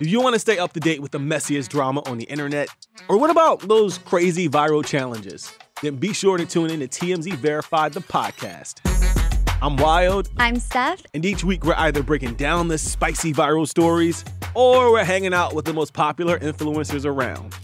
Do you want to stay up to date with the messiest drama on the internet? Or what about those crazy viral challenges? Then be sure to tune in to TMZ Verified, the podcast. I'm Wild. I'm Steph. And each week we're either breaking down the spicy viral stories or we're hanging out with the most popular influencers around.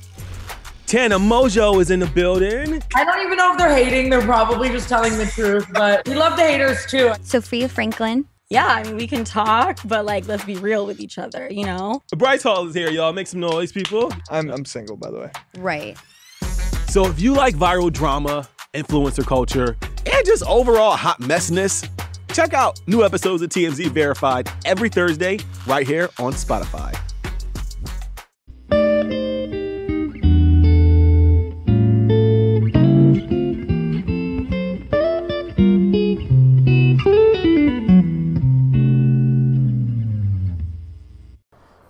Tana Mojo is in the building. I don't even know if they're hating. They're probably just telling the truth, but we love the haters too. Sophia Franklin. Yeah, I mean, we can talk, but like, let's be real with each other, you know? Bryce Hall is here, y'all. Make some noise, people. I'm single, by the way. Right. So if you like viral drama, influencer culture, and just overall hot messiness, check out new episodes of TMZ Verified every Thursday right here on Spotify.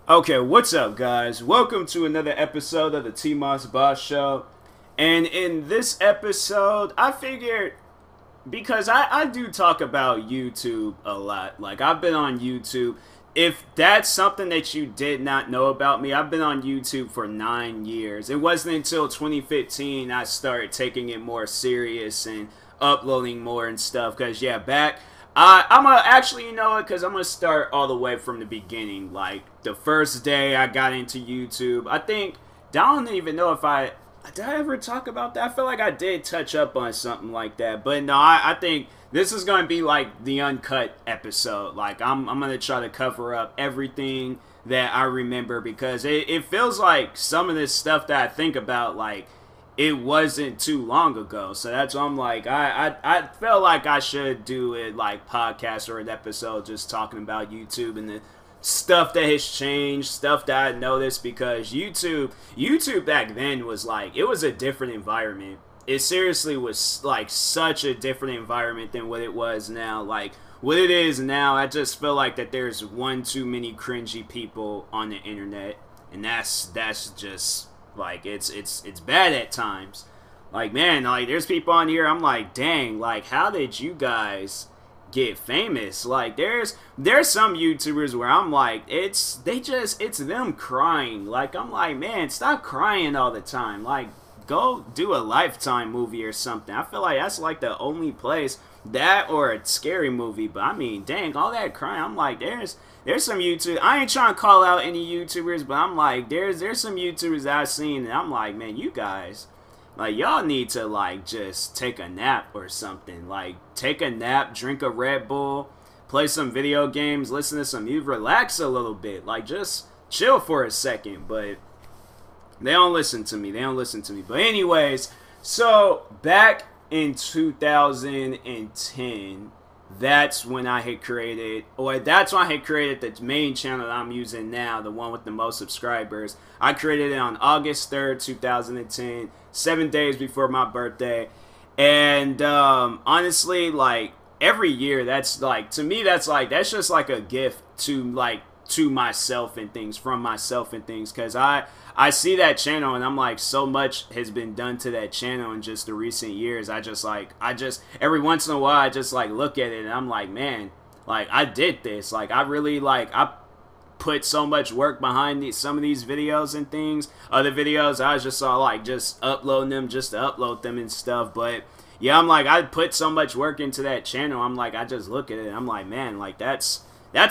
Okay, what's up, guys? Welcome to another episode of the TMossBoss Show. And in this episode, I figured, because I do talk about YouTube a lot. Like, I've been on YouTube. If that's something that you did not know about me, I've been on YouTube for 9 years. It wasn't until 2015 I started taking it more serious and uploading more and stuff. Because, yeah, I'm gonna actually, you know what, because I'm gonna start all the way from the beginning. Like, the first day I got into YouTube, I don't even know if did I ever talk about that? I feel like I did touch up on something like that. But no, I think this is gonna be like the uncut episode. Like, I'm gonna try to cover up everything that I remember, because it feels like some of this stuff that I think about, like, it wasn't too long ago. So that's why I'm like, I felt like I should do it like podcast or an episode just talking about YouTube and the stuff that has changed, stuff that I noticed, because YouTube back then was like, it was a different environment. It seriously was like such a different environment than what it was now. Like, what it is now, I just feel like that there's one too many cringy people on the internet, and that's just like, it's bad at times. Like, man, like, there's people on here, I'm like, dang, like, how did you guys get famous? Like, there's some YouTubers where I'm like, it's them crying. Like, I'm like, man, stop crying all the time. Like, go do a Lifetime movie or something. I feel like that's like the only place, that or a scary movie. But I mean, dang, all that crying, I'm like, there's some YouTube. I ain't trying to call out any YouTubers, but I'm like, there's some YouTubers that I've seen, and I'm like, man, you guys, like, y'all need to, like, just take a nap or something. Like, take a nap, drink a Red Bull, play some video games, listen to some music, relax a little bit. Like, just chill for a second. But they don't listen to me. But anyways, so back in 2010, that's when I had created the main channel that I'm using now, the one with the most subscribers. I created it on August 3rd, 2010, 7 days before my birthday. And honestly, like, every year, that's like, to me, that's just like a gift to myself and things, from myself and things, because I see that channel and I'm like, so much has been done to that channel in just the recent years. I just every once in a while I just like look at it and I'm like, man, like, I did this. Like, I really, like, I put so much work behind some of these videos and things. Other videos I just saw, like, just uploading them just to upload them and stuff. But yeah, I'm like, I put so much work into that channel. I'm like, I just look at it and I'm like, man, like, that's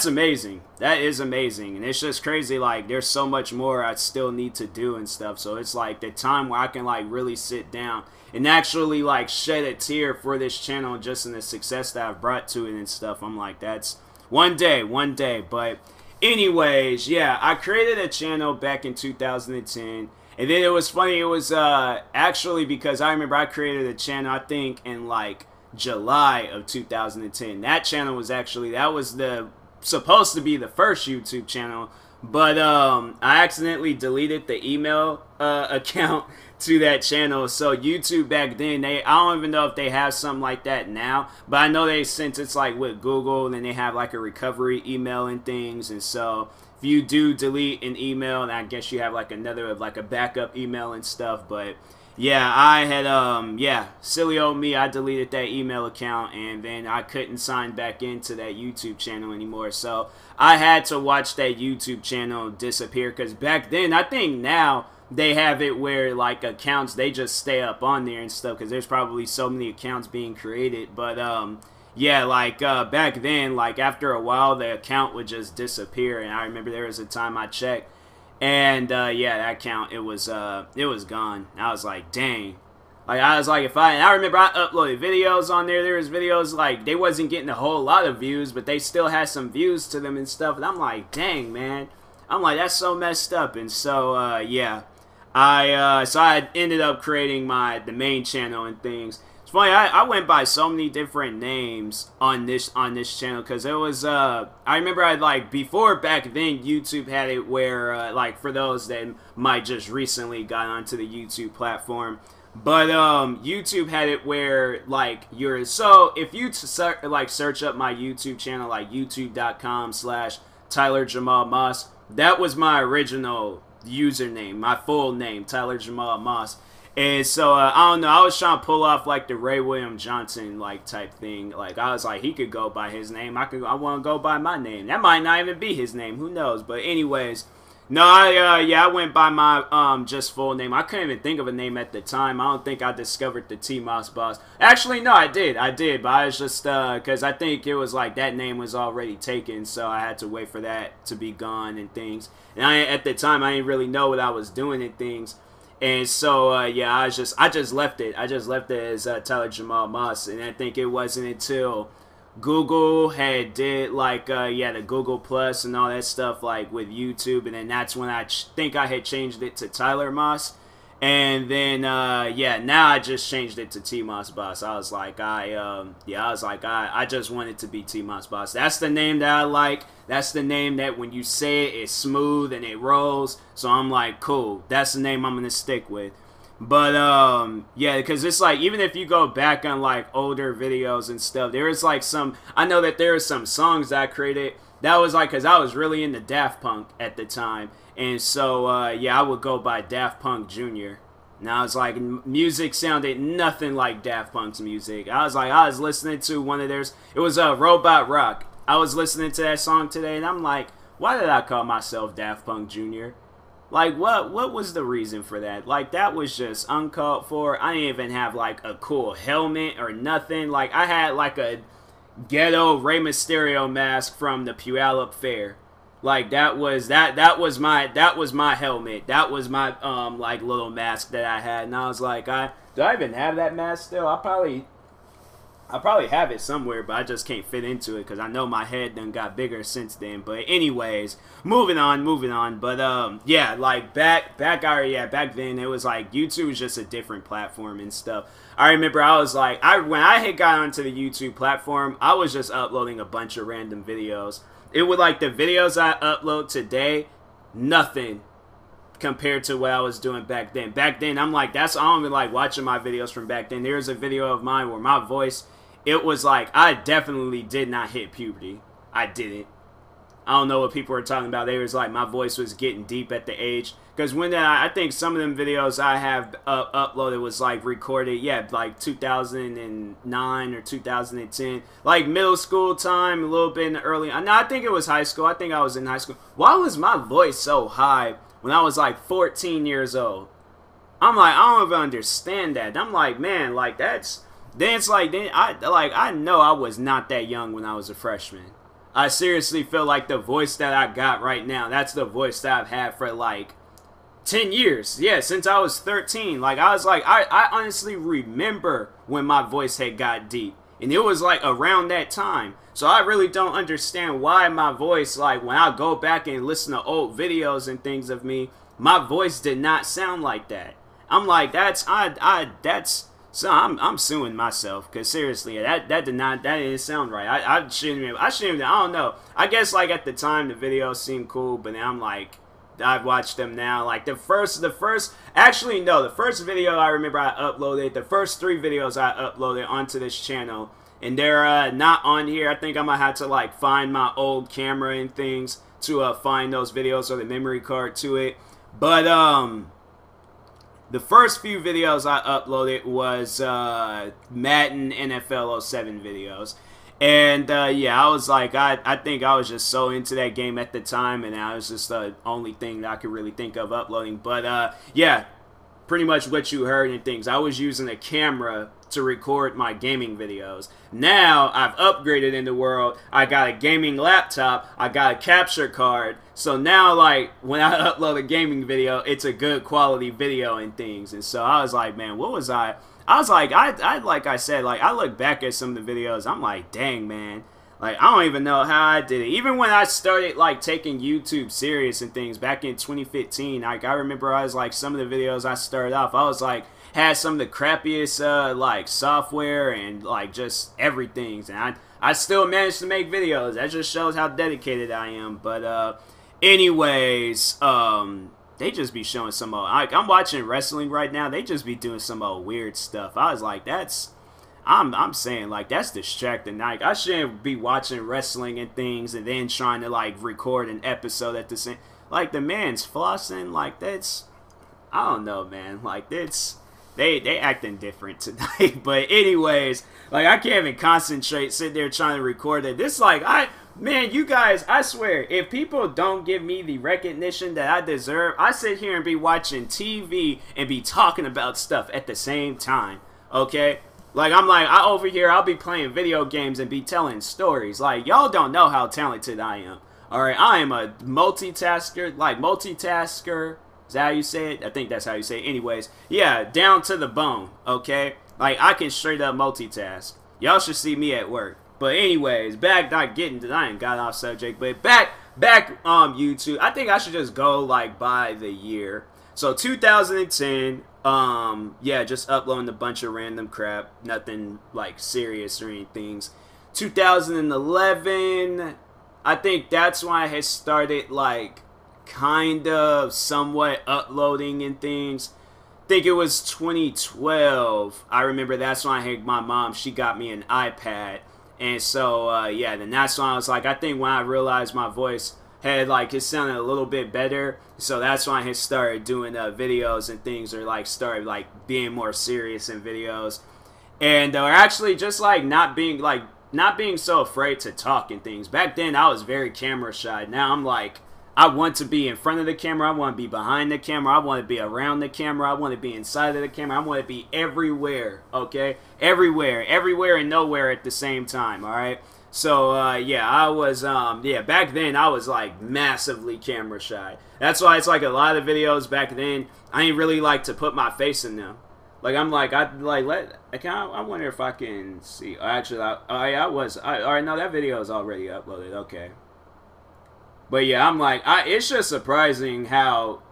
amazing. That is amazing. And it's just crazy. Like, there's so much more I still need to do and stuff. So it's like the time where I can, like, really sit down and actually, like, shed a tear for this channel just in the success that I've brought to it and stuff. I'm like, that's one day. But anyways, yeah, I created a channel back in 2010. And then it was funny. It was actually because I remember I created a channel, I think, in, like, July of 2010. That channel was actually, that was supposed to be the first YouTube channel, but I accidentally deleted the email account to that channel. So YouTube back then, I don't even know if they have something like that now, but I know since it's like with Google, then they have like a recovery email and things. And so if you do delete an email, and I guess you have like another, like a backup email and stuff. But yeah, I had, yeah, silly old me, I deleted that email account, and then I couldn't sign back into that YouTube channel anymore, so I had to watch that YouTube channel disappear, because back then, I think now, they have it where, like, accounts, they just stay up on there and stuff, because there's probably so many accounts being created, but, yeah, like, back then, like, after a while, the account would just disappear, and I remember there was a time I checked, and, yeah, that account, it was gone. I was like, dang. Like, I was like, and I remember I uploaded videos on there. There was videos, like, they wasn't getting a whole lot of views, but they still had some views to them and stuff. And I'm like, dang, man. I'm like, that's so messed up. And so, yeah. So I ended up creating the main channel and things. It's funny, I went by so many different names on this channel, because it was, I remember before back then, YouTube had it where, like, for those that might just recently got onto the YouTube platform, but, YouTube had it where, like, so if you, search up my YouTube channel, like, youtube.com/TylerJamalMoss, that was my original username, my full name, Tyler Jamal Moss. And so, I don't know, I was trying to pull off, like, the Ray William Johnson, like, type thing. Like, I was like, he could go by his name. I want to go by my name. That might not even be his name. Who knows? But anyways, no, I went by my, just full name. I couldn't even think of a name at the time. I don't think I discovered the TMossBoss. Actually, no, I did. But I was just, because I think it was, like, that name was already taken. So I had to wait for that to be gone and things. And at the time, I didn't really know what I was doing and things. And so, yeah, I just left it. I just left it as Tyler Jamal Moss. And I think it wasn't until Google had did, like, yeah, the Google Plus and all that stuff, like, with YouTube. And then that's when I think I had changed it to Tyler Moss. And then, yeah, now I just changed it to TMossBoss. I was like, I just want it to be TMossBoss. That's the name that I like. That's the name that when you say it, it's smooth and it rolls. So I'm like, cool. That's the name I'm going to stick with. But, yeah, because it's like, even if you go back on, like, older videos and stuff, there is, like, I know that there are some songs that I created. That was, like, because I was really into Daft Punk at the time. And so, yeah, I would go by Daft Punk Jr. Now, it's like, music sounded nothing like Daft Punk's music. I was listening to one of theirs. It was Robot Rock. I was listening to that song today, and I'm like, why did I call myself Daft Punk Jr.? Like, what was the reason for that? Like, that was just uncalled for. I didn't even have, like, a cool helmet or nothing. Like, I had, like, a ghetto Rey Mysterio mask from the Puyallup Fair. Like, that was my helmet. That was my, like, little mask that I had. And I was like, do I even have that mask still? I probably have it somewhere, but I just can't fit into it because I know my head done got bigger since then. But anyways, moving on. But yeah, like back then it was like YouTube was just a different platform and stuff. I remember I was like, when I had got onto the YouTube platform, I was just uploading a bunch of random videos. It would, like, the videos I upload today, nothing compared to what I was doing back then. Back then, I'm like, I don't even like watching my videos from back then. There's a video of mine where my voice, it was like, I definitely did not hit puberty. I didn't. I don't know what people were talking about. They was like, my voice was getting deep at the age. Because when I think some of them videos I have uploaded was like recorded, yeah, like 2009 or 2010. Like middle school time, a little bit in the early. No, I think it was high school. I think I was in high school. Why was my voice so high when I was like 14 years old? I'm like, I don't even understand that. I'm like, man, like that's. Then it's like, I know I was not that young when I was a freshman. I seriously feel like the voice that I got right now, that's the voice that I've had for like 10 years. Yeah, since I was 13. Like, I was like, I honestly remember when my voice had got deep. And it was like around that time. So I really don't understand why my voice, like when I go back and listen to old videos and things of me, my voice did not sound like that. I'm like, so I'm suing myself, because seriously, that didn't sound right. I shouldn't I don't know. I guess like at the time the videos seemed cool, but now I'm like, I've watched them now. Like the first video I remember I uploaded, the first 3 videos I uploaded onto this channel, and they're not on here. I think I'm gonna have to like find my old camera and things to find those videos or the memory card to it. But the first few videos I uploaded was Madden NFL 07 videos. And yeah, I was like, I think I was just so into that game at the time, and that was just the only thing that I could really think of uploading. But yeah, pretty much what you heard and things. I was using a camera to record my gaming videos. Now I've upgraded in the world. I got a gaming laptop. I got a capture card. So now, like, when I upload a gaming video, it's a good quality video and things. And so I was like, man, what was I was like, like I said, like, I look back at some of the videos, I'm like, dang, man. Like, I don't even know how I did it. Even when I started, like, taking YouTube serious and things back in 2015, like, I remember I was, like, some of the videos I started off, I was, like, had some of the crappiest, like, software and, like, just everything. And I still managed to make videos. That just shows how dedicated I am. But, anyways, they just be showing some old, like, I'm watching wrestling right now. They just be doing some old weird stuff. I was like, I'm saying, like, that's distracting. Like, I shouldn't be watching wrestling and things and then trying to, like, record an episode at the same. Like, the man's flossing. Like, that's, I don't know, man. Like, that's, they acting different tonight. But anyways, like, I can't even concentrate, sit there trying to record it. This, like, man, you guys, I swear, if people don't give me the recognition that I deserve, I sit here and be watching TV and be talking about stuff at the same time, okay? Like, I'm like, over here, I'll be playing video games and be telling stories. Like, y'all don't know how talented I am, alright? I am a multitasker, like, multitasker. Is that how you say it? I think that's how you say it. Anyways, yeah, down to the bone, okay? Like, I can straight up multitask. Y'all should see me at work. But anyways, back, not getting to, I ain't got off subject, but back YouTube. I think I should just go, like, by the year. So 2010, yeah, just uploading a bunch of random crap, nothing, like, serious or anything. 2011, I think that's when I had started, like, kind of somewhat uploading and things. I think it was 2012. I remember that's when I had my mom, she got me an iPad. And so, yeah, then that's when I was like, I think when I realized my voice had, like, it sounded a little bit better. So that's when I had started doing videos and things, or, like, started, like, being more serious in videos. And actually just, like, not being so afraid to talk and things. Back then, I was very camera shy. Now I'm like, I want to be in front of the camera. I want to be behind the camera. I want to be around the camera. I want to be inside of the camera. I want to be everywhere, okay? Everywhere and nowhere at the same time, all right? So, yeah, I was, yeah, back then, I was, like, massively camera shy. That's why it's, like, a lot of videos back then, I ain't really like to put my face in them. Like, I'm like, I wonder if I can see. Actually, all right, no, that video is already uploaded, okay. But yeah, I'm like, it's just surprising how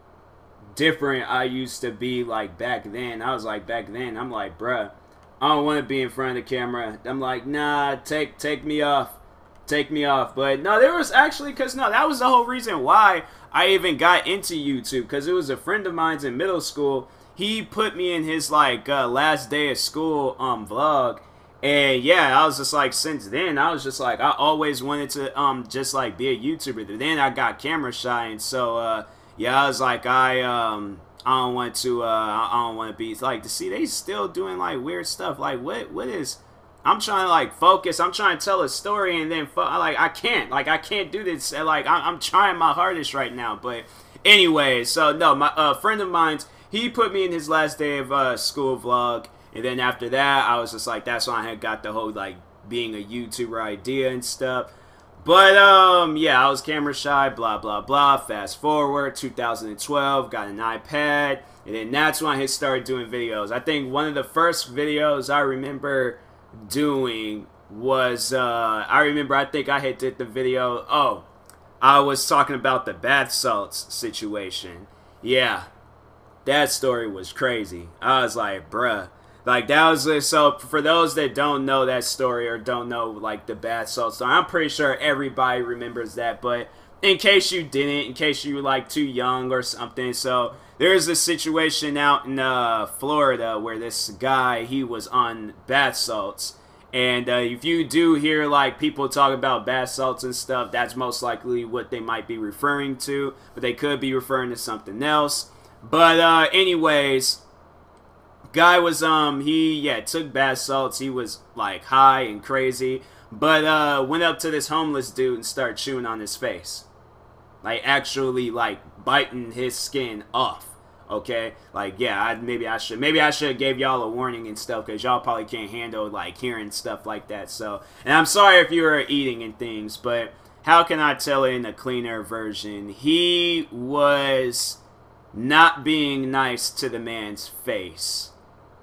different I used to be, like, back then. I was like, back then, I'm like, bruh, I don't want to be in front of the camera. I'm like, nah, take me off. Take me off. But no, there was actually, because no, that was the whole reason why I even got into YouTube. Because it was a friend of mine's in middle school. He put me in his, like, last day of school vlog. And yeah, I was just like, since then, I was just like, I always wanted to just like be a YouTuber. But then I got camera shy, and so yeah, I was like, I don't want to be like, to see they still doing like weird stuff. Like what is? I'm trying to like focus. I'm trying to tell a story, and then I can't do this. Like I'm trying my hardest right now. But anyway, so no, my friend of mine, he put me in his last day of school vlog. And then after that, I was just like, that's when I had got the whole, like, being a YouTuber idea and stuff. But, yeah, I was camera shy, blah, blah, blah. Fast forward, 2012, got an iPad. And then that's when I had started doing videos. I think one of the first videos I remember doing was, I think I had did the video, I was talking about the bath salts situation. Yeah, that story was crazy. I was like, bruh. Like, that was, so for those that don't know that story or don't know, like, the bath salt story, I'm pretty sure everybody remembers that, but in case you didn't, in case you were, like, too young or something, so there's a situation out in Florida where this guy, he was on bath salts, and if you do hear, like, people talk about bath salts and stuff, that's most likely what they might be referring to, but they could be referring to something else. But anyways, Guy was he took bath salts. He was like high and crazy, but went up to this homeless dude and started chewing on his face, like actually like biting his skin off. Okay, like yeah, maybe I should have gave y'all a warning and stuff, because y'all probably can't handle like hearing stuff like that. So, and I'm sorry if you were eating and things, but how can I tell it in a cleaner version? He was not being nice to the man's face.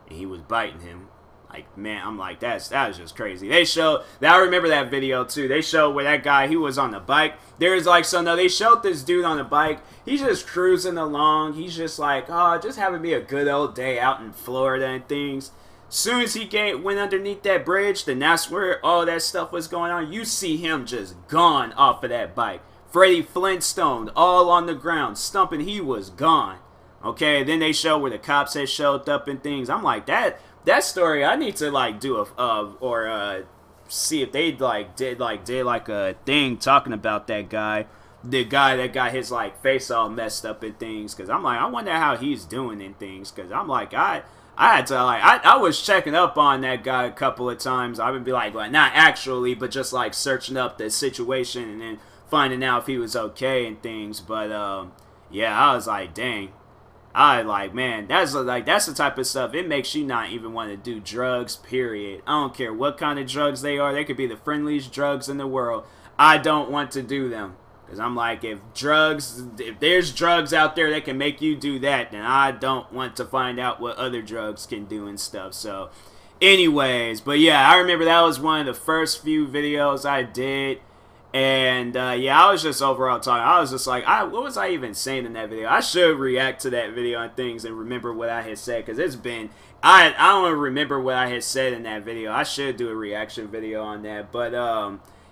He was biting him. Like, man, I'm like, that was just crazy. They showed, I remember that video too. They showed where that guy, he was on the bike. There's like, so no, they showed this dude on the bike. He's just cruising along. He's just like, oh, just having me a good old day out in Florida and things. Soon as he went underneath that bridge, then that's where all that stuff was going on. You see him just gone off of that bike. Freddie Flintstone, all on the ground, stumping. He was gone. Okay, then they show where the cops had showed up and things. I'm like, that story, I need to like do see if they like did like a thing talking about that guy. The guy that got his like face all messed up and things. Cause I'm like, I wonder how he's doing and things. Cause I'm like, I had to like, I was checking up on that guy a couple of times. I would be like not actually, but just like searching up the situation and then finding out if he was okay and things. But yeah, I was like, dang. I like, man, that's the type of stuff. It makes you not even want to do drugs, period. I don't care what kind of drugs they are. They could be the friendliest drugs in the world. I don't want to do them. Because I'm like, if there's drugs out there that can make you do that, then I don't want to find out what other drugs can do and stuff. So, anyways, but yeah, I remember that was one of the first few videos I did. And yeah, I was just overall talking. I was just like, what was I even saying in that video? I should react to that video and things and remember what I had said, because it's been, I don't remember what I had said in that video. I should do a reaction video on that. But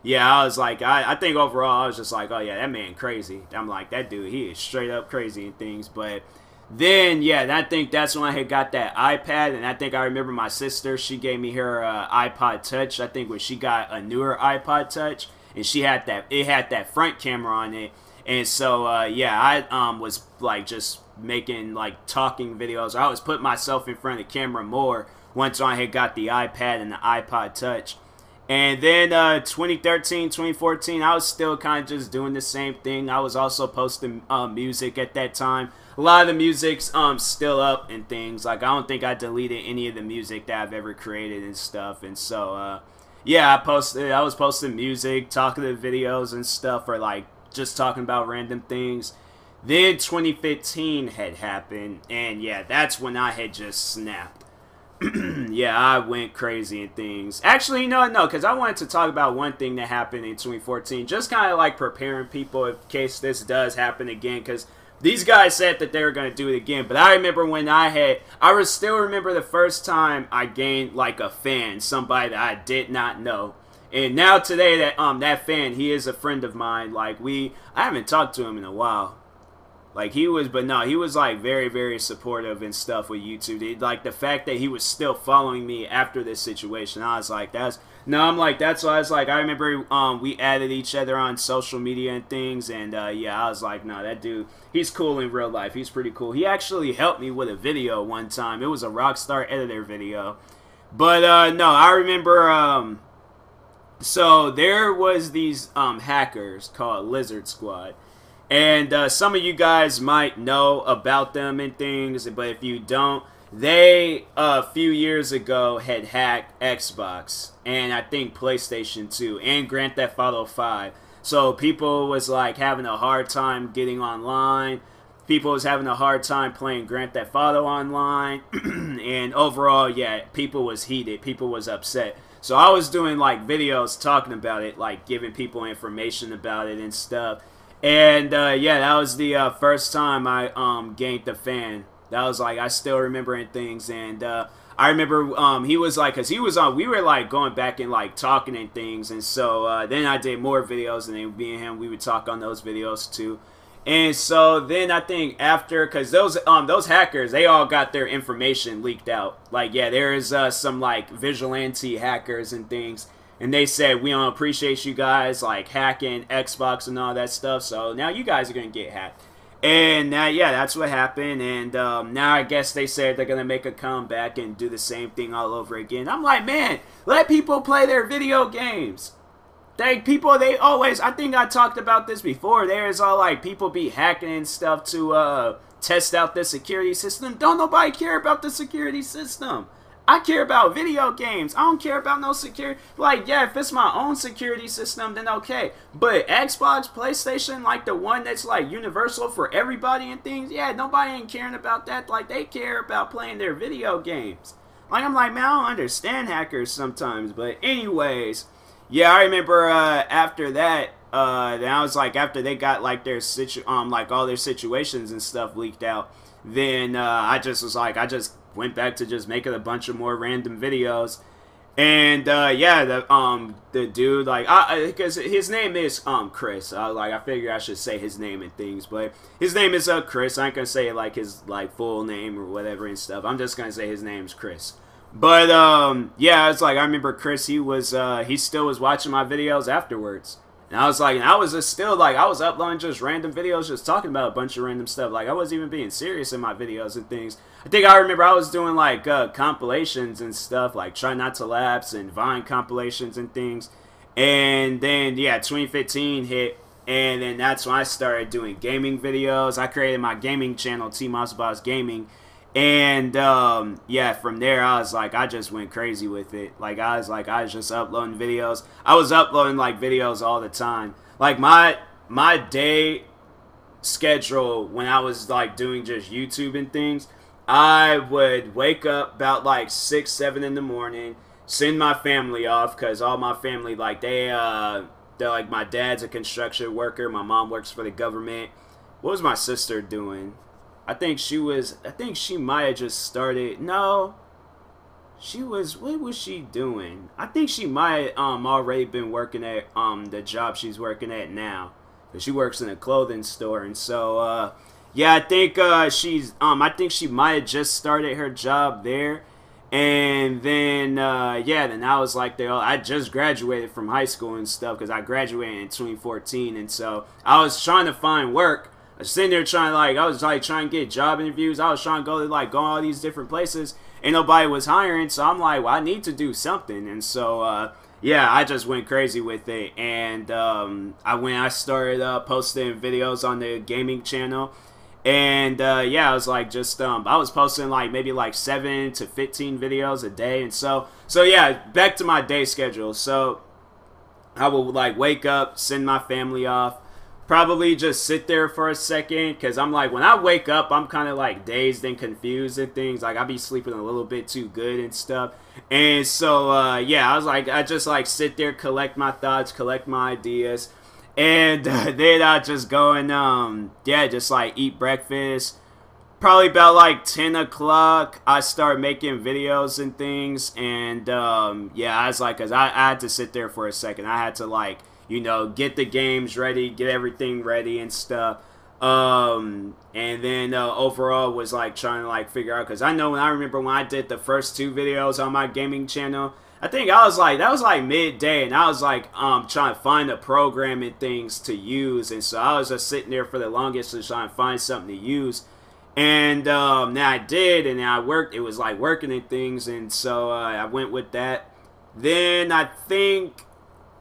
yeah, I was like, I think overall I was just like, oh yeah, that man crazy. I'm like, that dude, he is straight up crazy and things. But then yeah, I think that's when I had got that iPad, and I think I remember my sister, she gave me her iPod Touch. I think when she got a newer iPod Touch. And she had it had that front camera on it. And so, yeah, I was like just making like talking videos. I was putting myself in front of the camera more once I had got the iPad and the iPod Touch. And then 2013, 2014, I was still kind of just doing the same thing. I was also posting music at that time. A lot of the music's still up and things. Like, I don't think I deleted any of the music that I've ever created and stuff. And so, yeah, I was posting music, talking to videos and stuff, or like just talking about random things. Then 2015 had happened, and yeah, that's when I had just snapped. Yeah, I went crazy and things. Actually, no, because I wanted to talk about one thing that happened in 2014, just kind of like preparing people in case this does happen again, because these guys said that they were going to do it again. But I remember when I still remember the first time I gained like a fan, somebody that I did not know. And now today that fan, he is a friend of mine. Like I haven't talked to him in a while. Like he was like very, very supportive and stuff with YouTube. Like the fact that he was still following me after this situation, I was like, that's why I was like, I remember we added each other on social media and things, and yeah, I was like, no, that dude, he's cool in real life. He's pretty cool. He actually helped me with a video one time. It was a Rockstar Editor video. But no, I remember so there was these hackers called Lizard Squad. And some of you guys might know about them and things, but if you don't, they a few years ago had hacked Xbox and I think PlayStation 2 and Grand Theft Auto 5. So people was like having a hard time getting online. People was having a hard time playing Grand Theft Auto online. And overall, yeah, people was heated. People was upset. So I was doing like videos talking about it, like giving people information about it and stuff. And yeah, that was the first time I gained the fan. That was like, I still remembering things. And I remember he was like, because he was on, we were like going back and like talking and things. And so then I did more videos, and then me and him, we would talk on those videos too. And so then I think after, because those hackers, they all got their information leaked out. Like, yeah, there is some like vigilante hackers and things. And they said, we don't appreciate you guys like hacking Xbox and all that stuff. So now you guys are going to get hacked. And yeah, that's what happened. And now I guess they said they're going to make a comeback and do the same thing all over again. I'm like, man, let people play their video games. They always, I think I talked about this before. There's all like people be hacking and stuff to test out the security system. Don't nobody care about the security system. I care about video games. I don't care about no security. Like, yeah, if it's my own security system, then okay. But Xbox, PlayStation, like the one that's like universal for everybody and things, yeah, nobody ain't caring about that. Like, they care about playing their video games. Like, I'm like, man, I don't understand hackers sometimes. But anyways, yeah, I remember after that, then I was like, after they got like their like all their situations and stuff leaked out, then I just was like, I just went back to just making a bunch of more random videos. And yeah, the dude, like, because his name is Chris. I figure I should say his name and things, but his name is Chris. I ain't gonna say like his like full name or whatever and stuff. I'm just gonna say his name's Chris. But yeah, it's like I remember Chris. He still was watching my videos afterwards. And I was like, and I was just still like, I was uploading just random videos, just talking about a bunch of random stuff. Like, I wasn't even being serious in my videos and things. I think I remember I was doing like compilations and stuff, like Try Not to Lapse and Vine compilations and things. And then, yeah, 2015 hit. And then that's when I started doing gaming videos. I created my gaming channel, TMossBoss Gaming. And yeah, from there I was like, I just went crazy with it. Like I was just uploading videos. I was uploading like videos all the time. Like my day schedule when I was like doing just YouTube and things, I would wake up about like 6, 7 in the morning, send my family off because all my family, like they're like, my dad's a construction worker, my mom works for the government. What was my sister doing? I think she might have just started. No, what was she doing? I think she might already been working at the job she's working at now, because she works in a clothing store. And so yeah, I think I think she might have just started her job there. And then yeah, then I was like, I just graduated from high school and stuff, because I graduated in 2014. And so I was trying to find work. I was sitting there trying to get job interviews. I was trying to go all these different places, and nobody was hiring. So I'm like, well, I need to do something. And so yeah, I just went crazy with it. And I started posting videos on the gaming channel. And yeah, I was like, just I was posting like maybe like 7 to 15 videos a day. And so yeah, back to my day schedule. So I would like wake up, send my family off, probably just sit there for a second, because I'm like, when I wake up, I'm kind of like dazed and confused and things. Like, I be sleeping a little bit too good and stuff. And so yeah, I was like, I just like sit there, collect my thoughts, collect my ideas, and then I just go and yeah, just like eat breakfast. Probably about like 10 o'clock, I start making videos and things. And yeah, I was like, because I had to sit there for a second. I had to like, you know, get the games ready, get everything ready and stuff. And then overall was like trying to like figure out, because I remember when I did the first 2 videos on my gaming channel, I think that was like midday, and I was like trying to find a program and things to use. And so I was just sitting there for the longest to try and find something to use. And now I did, and I worked. It was like working and things, and so I went with that. Then I think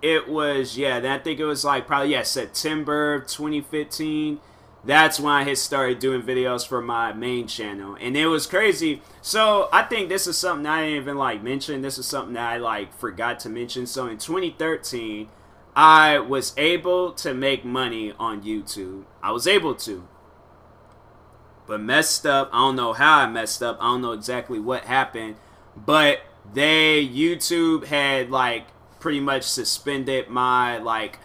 it was, yeah, then I think it was like probably, yeah, September 2015. That's when I had started doing videos for my main channel. And it was crazy. So I think this is something I didn't even like mention. This is something that I like forgot to mention. So in 2013, I was able to make money on YouTube. I was able to. But messed up. I don't know how I messed up. I don't know exactly what happened. But YouTube had like pretty much suspended my like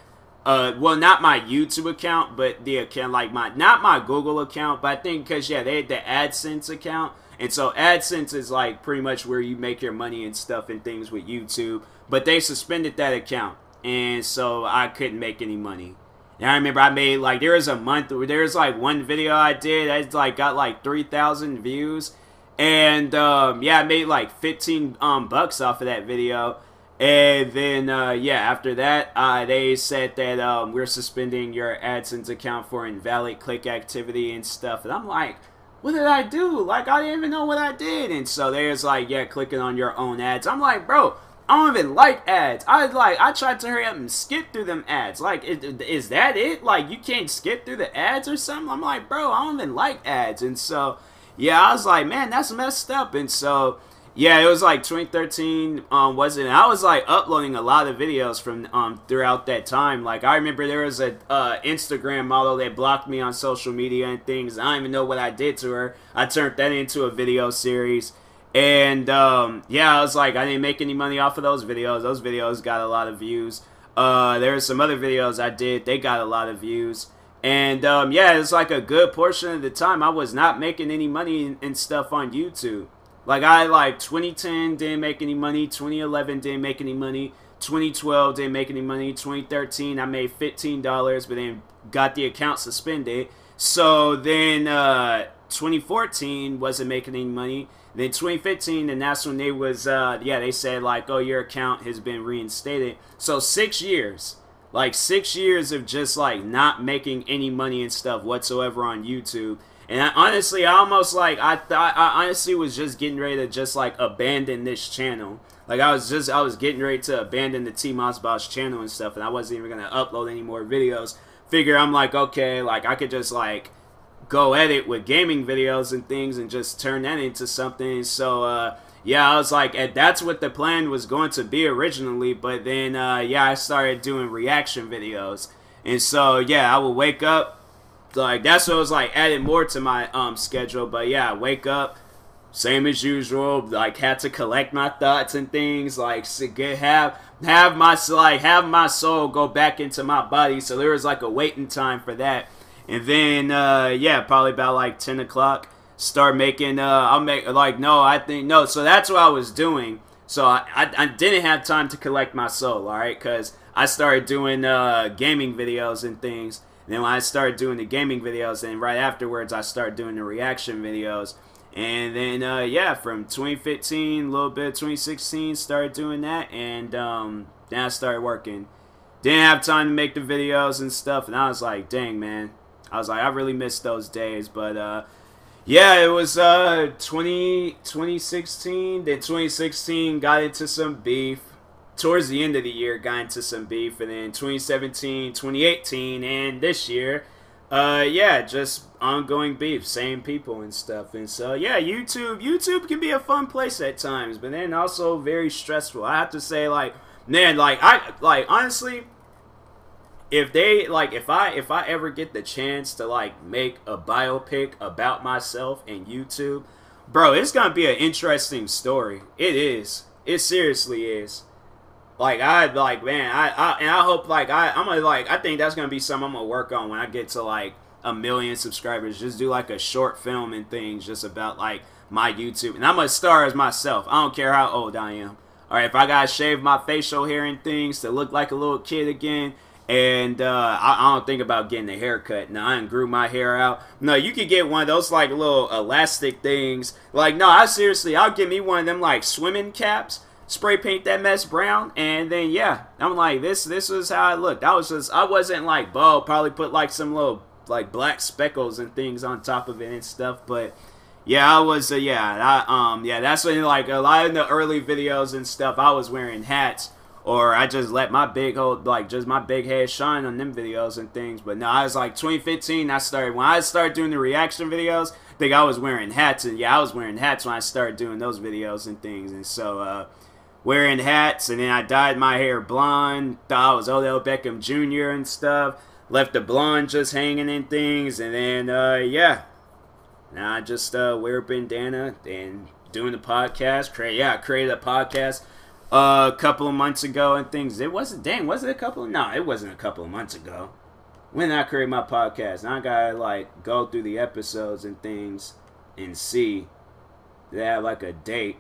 well, not my YouTube account, but the account, like not my Google account, but I think because yeah, they had the AdSense account. And so AdSense is like pretty much where you make your money and stuff and things with YouTube, but they suspended that account, and so I couldn't make any money. And I remember I made like, there was a month where there was like one video I did, I like got like 3,000 views, and yeah, I made like 15 bucks off of that video. And then, after that, they said that we're suspending your AdSense account for invalid click activity and stuff. And I'm like, what did I do? Like, I didn't even know what I did. And so there's like, yeah, clicking on your own ads. I'm like, bro, I don't even like ads. I tried to hurry up and skip through them ads. Like, is that it? Like, you can't skip through the ads or something? I'm like, bro, I don't even like ads. And so, yeah, I was like, man, that's messed up. And so, yeah, it was like 2013, wasn't it? I was like uploading a lot of videos from throughout that time. Like, I remember there was a Instagram model that blocked me on social media and things. I don't even know what I did to her. I turned that into a video series. And, yeah, I was like, I didn't make any money off of those videos. Those videos got a lot of views. There were some other videos I did. They got a lot of views. And, yeah, it's like a good portion of the time I was not making any money and stuff on YouTube. Like, 2010 didn't make any money. 2011 didn't make any money. 2012 didn't make any money. 2013 I made $15, but then got the account suspended. So then, 2014 wasn't making any money. Then 2015, and that's when they was, they said, like, oh, your account has been reinstated. So 6 years. Like, 6 years of just, like, not making any money and stuff whatsoever on YouTube. And I almost, like, I honestly was just getting ready to just, like, abandon this channel. Like, I was getting ready to abandon the TMossBoss channel and stuff, and I wasn't even going to upload any more videos. Figure, I'm like, okay, like, I could just, like, go at it with gaming videos and things and just turn that into something. So, yeah, I was like, that's what the plan was going to be originally. But then, yeah, I started doing reaction videos. And so, yeah, I would wake up. Like, that's what was, like, added more to my schedule. But, yeah, I wake up, same as usual. Like, had to collect my thoughts and things. Like, have my soul go back into my body. So there was, like, a waiting time for that. And then, yeah, probably about, like, 10 o'clock, start making, so that's what I was doing. So I didn't have time to collect my soul, alright, because I started doing gaming videos and things. And then when I started doing the gaming videos, then right afterwards, I started doing the reaction videos. And then, yeah, from 2015, a little bit of 2016, started doing that, and then I started working. Didn't have time to make the videos and stuff, and I was like, dang, man. I was like, I really missed those days, but, yeah, it was, 2016, then 2016 got into some beef. Towards the end of the year, got into some beef, and then 2017, 2018, and this year, yeah, just ongoing beef, same people and stuff. And so, yeah, YouTube can be a fun place at times, but then also very stressful. I have to say, like, man, honestly, if I ever get the chance to, like, make a biopic about myself and YouTube, bro, it's gonna be an interesting story. It is. It seriously is. Like, I hope, like, I think that's gonna be something I'm gonna work on when I get to, like, 1 million subscribers. Just do, like, a short film and things just about, like, my YouTube. And I'm gonna star as myself. I don't care how old I am. Alright, if I gotta shave my facial hair and things to look like a little kid again, and I don't think about getting a haircut. No, I didn't grew my hair out. No, you could get one of those, like, little elastic things. Like, no, I'll get me one of them, like, swimming caps. Spray paint that mess brown, and then, yeah, I'm like, this was how I looked. I wasn't, like, bald. Probably put, like, some little, like, black speckles and things on top of it and stuff. But, yeah, I was, yeah, that's when, like, a lot of the early videos and stuff, I was wearing hats. Or I just let my big my big head shine on them videos and things. But no, I was like 2015, when I started doing the reaction videos, I think I was wearing hats. And yeah, I was wearing hats when I started doing those videos and things. And so, wearing hats, and then I dyed my hair blonde. Thought I was Odell Beckham Jr. and stuff. Left the blonde just hanging and things. And then, yeah. Now I just wear a bandana and doing the podcast. I created a podcast a couple of months ago and things. It wasn't a couple of months ago. When did I create my podcast? Now I gotta, like, go through the episodes and things and see. They have, like, a date.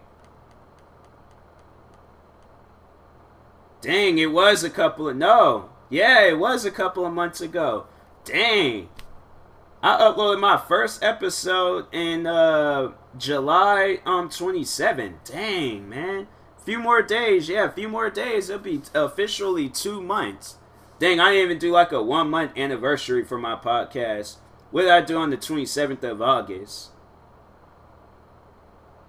Dang, it was a couple of months ago. Dang. I uploaded my first episode in July 27. Dang, man. Few more days. Yeah, a few more days. It'll be officially 2 months. Dang, I didn't even do like a 1 month anniversary for my podcast. What did I do on the 27th of August?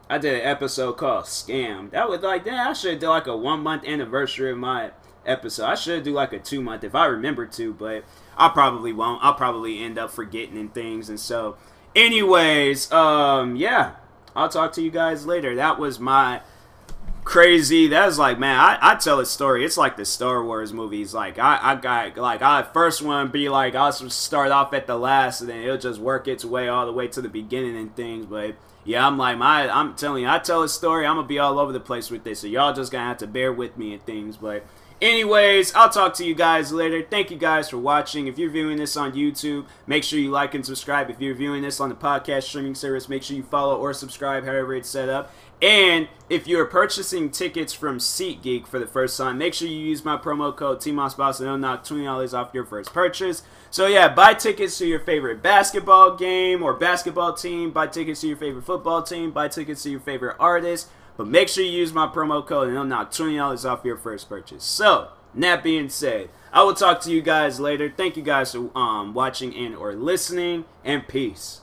I did an episode called Scam. That was like, damn, I should do like a 1 month anniversary of my episode. I should do like a 2 month if I remember to, but I probably won't. I'll probably end up forgetting and things. And so, anyways, yeah, I'll talk to you guys later. That was my crazy. That was like, man, I tell a story. It's like the Star Wars movies. Like I got like I first one be like I'll start off at the last and then it'll just work its way all the way to the beginning and things. But yeah, I'm telling you, I tell a story, I'm gonna be all over the place with this. So y'all just gonna have to bear with me and things. But anyways, I'll talk to you guys later. Thank you guys for watching. If you're viewing this on YouTube, make sure you like and subscribe. If you're viewing this on the podcast streaming service, make sure you follow or subscribe, however it's set up. And if you're purchasing tickets from SeatGeek for the first time, make sure you use my promo code TMossBoss and it'll knock $20 off your first purchase. So yeah, buy tickets to your favorite basketball game or basketball team, buy tickets to your favorite football team, buy tickets to your favorite artist. But make sure you use my promo code and it'll knock $20 off your first purchase. So, that being said, I will talk to you guys later. Thank you guys for watching and or listening, and peace.